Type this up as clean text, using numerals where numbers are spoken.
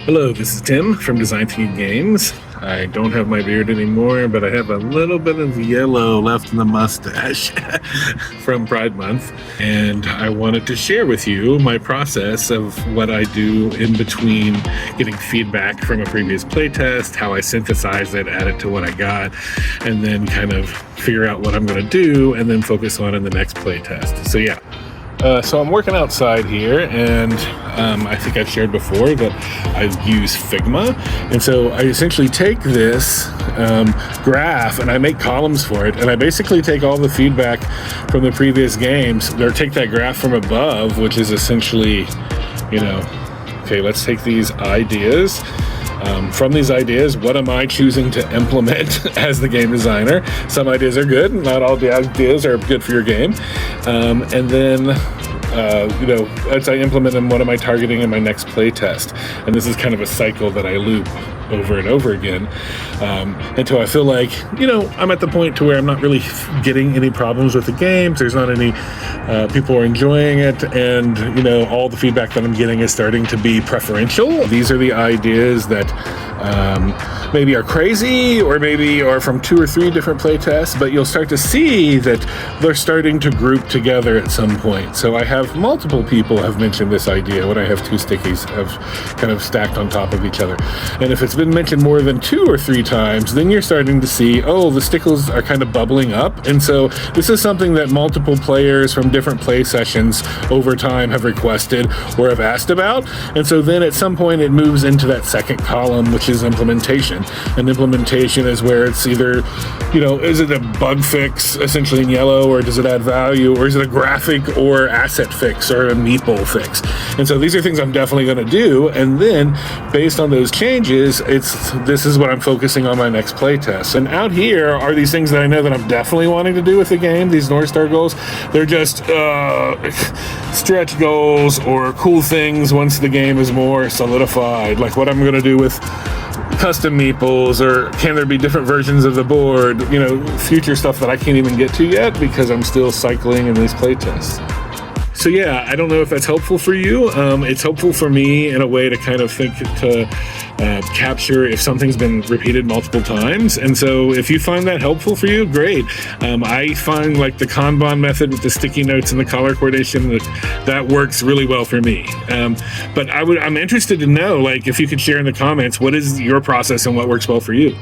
Hello, this is Tim from Design Thinking Games. I don't have my beard anymore, but I have a little bit of yellow left in the mustache from Pride Month. And I wanted to share with you my process of what I do in between getting feedback from a previous playtest, how I synthesize it, add it to what I got, and then kind of figure out what I'm going to do and then focus on in the next playtest. So yeah. So I'm working outside here, and I think I've shared before that I use Figma, and so I essentially take this graph and I make columns for it, and I basically take all the feedback from the previous games, or take that graph from above, which is essentially, okay, let's take these ideas. From these ideas, what am I choosing to implement as the game designer? Some ideas are good, not all the ideas are good for your game. And then, as I implement them, what am I targeting in my next play test? And this is kind of a cycle that I loop over and over again until I feel like, I'm at the point to where I'm not really getting any problems with the games. There's not any, people are enjoying it, and, all the feedback that I'm getting is starting to be preferential. These are the ideas that maybe are crazy, or maybe are from 2 or 3 different play tests, but you'll start to see that they're starting to group together at some point. So I have multiple people have mentioned this idea when I have 2 stickies of kind of stacked on top of each other. And if it's been mentioned more than 2 or 3 times, then you're starting to see, the stickles are kind of bubbling up. And so this is something that multiple players from different play sessions over time have requested or have asked about. And so then at some point it moves into that second column, which is implementation. And implementation is where it's either, is it a bug fix essentially in yellow, or does it add value, or is it a graphic or asset fix or a meeple fix? And so these are things I'm definitely going to do. And then based on those changes, this is what I'm focusing on my next playtest. And out here are these things that I know that I'm definitely wanting to do with the game, these North Star goals. They're just stretch goals or cool things once the game is more solidified, like what I'm going to do with custom meeples, or can there be different versions of the board, future stuff that I can't even get to yet because I'm still cycling in these playtests. So yeah, I don't know if that's helpful for you. It's helpful for me in a way to kind of think to capture if something's been repeated multiple times. And so if you find that helpful for you, great. I find like the Kanban method with the sticky notes and the color coordination, that works really well for me. But I'm interested to know, like, if you could share in the comments, what is your process and what works well for you?